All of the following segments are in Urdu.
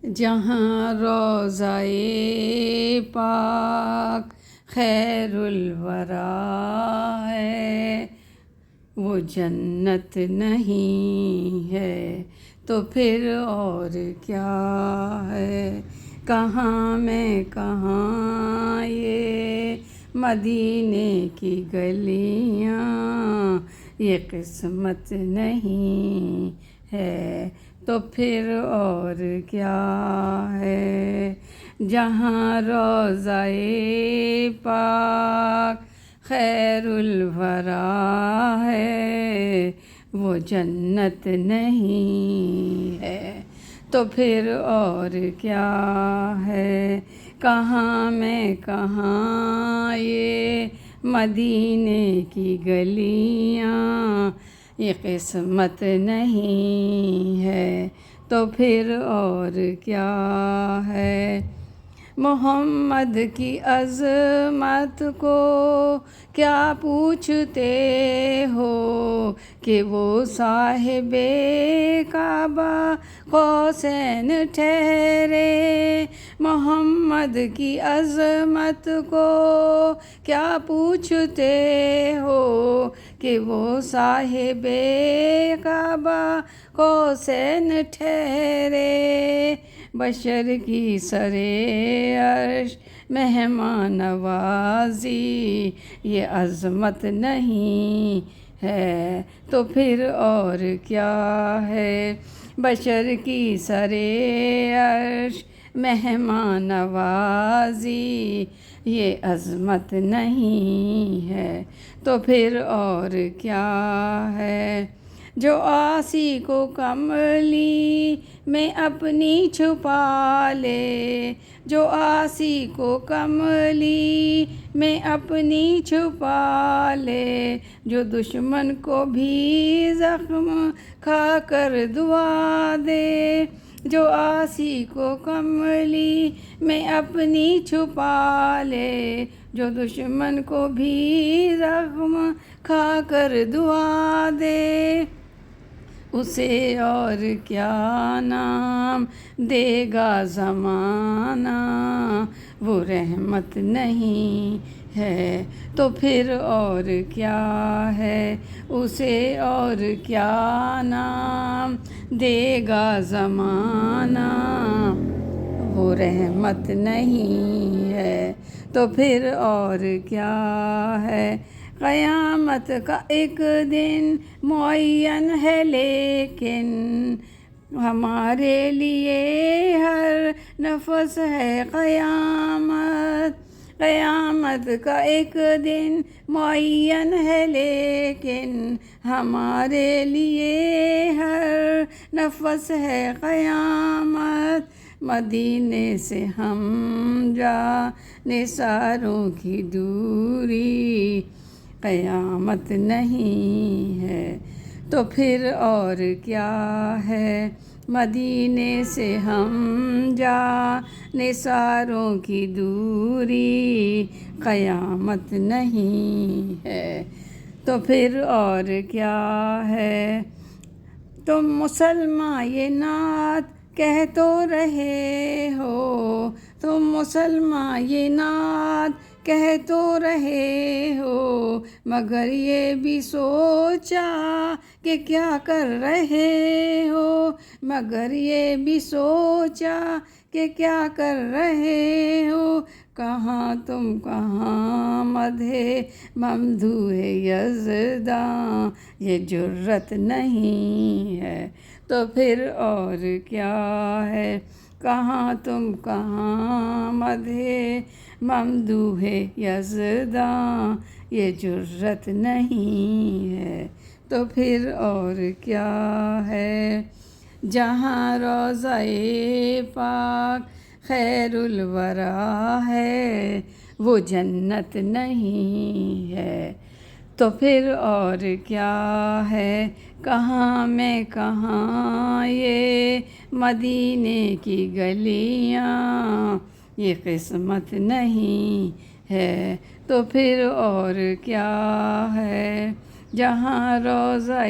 جہاں روضۂ پاک خیر الورا ہے، وہ جنت نہیں ہے تو پھر اور کیا ہے۔ کہاں میں کہاں یہ مدینے کی گلیاں، یہ قسمت نہیں ہے تو پھر اور کیا ہے۔ جہاں روضۂ پاک خیر الورا ہے، وہ جنت نہیں ہے تو پھر اور کیا ہے۔ کہاں میں کہاں یہ مدینے کی گلیاں، یہ قسمت نہیں ہے تو پھر اور کیا ہے۔ محمد کی عظمت کو کیا پوچھتے ہو کہ وہ صاحب کعبہ قوسین ٹھہرے۔ محمد کی عظمت کو کیا پوچھتے ہو کہ وہ صاحب کعبہ قوسین ٹھہرے۔ بشر کی سرے عرش مہمان نوازی، یہ عظمت نہیں ہے تو پھر اور کیا ہے۔ بشر کی سرے عرش مہمان نوازی، یہ عظمت نہیں ہے تو پھر اور کیا ہے۔ جو عاصی کو کملی میں اپنی چھپا لے، جو عاصی کو کملی میں اپنی چھپا لے، جو دشمن کو بھی زخم کھا کر دعا دے، جو عاصی کو کملی میں اپنی چھپا لے، جو دشمن کو بھی زخم کھا کر دعا دے، اسے اور کیا نام دے گا زمانہ۔ وہ رحمت نہیں ہے تو پھر اور کیا ہے۔ اسے اور کیا نام دے گا زمانہ، وہ رحمت نہیں ہے تو پھر اور کیا ہے۔ قیامت کا ایک دن معین ہے لیکن ہمارے لیے ہر نفس ہے قیامت۔ قیامت کا ایک دن معین ہے لیکن ہمارے لیے ہر نفس ہے قیامت۔ مدینے سے ہم جانے ساروں کی دوری، قیامت نہیں ہے تو پھر اور کیا ہے۔ مدینے سے ہم جانے ساروں کی دوری، قیامت نہیں ہے تو پھر اور کیا ہے۔ تم مسلمان یہ نعت کہہ تو رہے ہو، تم مسلمان یہ نعت کہہ تو رہے ہو، مگر یہ بھی سوچا کہ کیا کر رہے ہو، مگر یہ بھی سوچا کہ کیا کر رہے ہو۔ کہاں تم کہاں مدح ممدوح یزداں، یہ جرت نہیں ہے تو پھر اور کیا ہے۔ کہاں تم کہاں مدح ممدوح یزداں، یہ جرت نہیں ہے تو پھر اور کیا ہے۔ جہاں روضۂ پاک خیر الورا ہے، وہ جنت نہیں ہے تو پھر اور کیا ہے۔ کہاں میں کہاں یہ مدینے کی گلیاں، یہ قسمت نہیں ہے تو پھر اور کیا ہے۔ جہاں روضۂ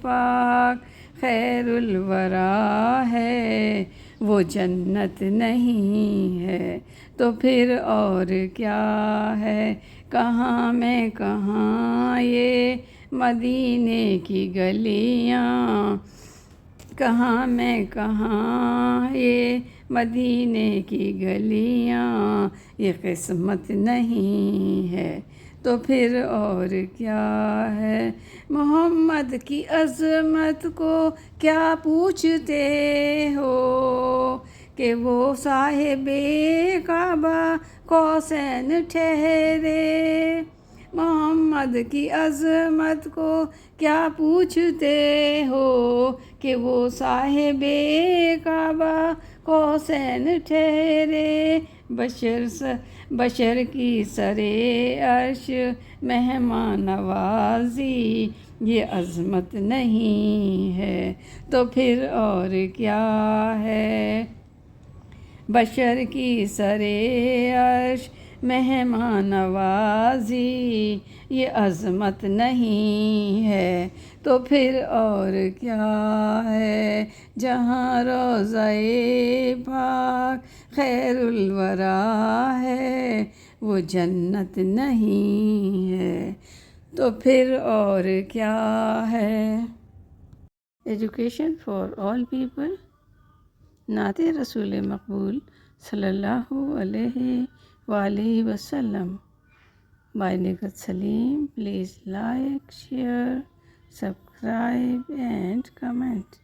پاک خیر الورا ہے، وہ جنت نہیں ہے تو پھر اور کیا ہے؟ کہاں میں کہاں یہ مدینے کی گلیاں، کہاں میں کہاں یہ مدینے کی گلیاں، یہ قسمت نہیں ہے تو پھر اور کیا ہے؟ محمد کی عظمت کو کیا پوچھتے ہو کہ وہ صاحب کعبہ قوسین ٹھہرے؟ محمد کی عظمت کو کیا پوچھتے ہو کہ وہ صاحب کعبہ قوسین ٹھہرے؟ بشر کی سرے عرش مہمان نوازی، یہ عظمت نہیں ہے تو پھر اور کیا ہے؟ بشر کی سرے عرش مہمان نوازی، یہ عظمت نہیں ہے تو پھر اور کیا ہے؟ جہاں روضہ پاک خیر الورا ہے، وہ جنت نہیں ہے تو پھر اور کیا ہے؟ ایجوکیشن فار آل پیپل، نعت رسول مقبول صلی اللہ علیہ وآلہ وسلم by Nigat Salim. Please like, share, subscribe and comment.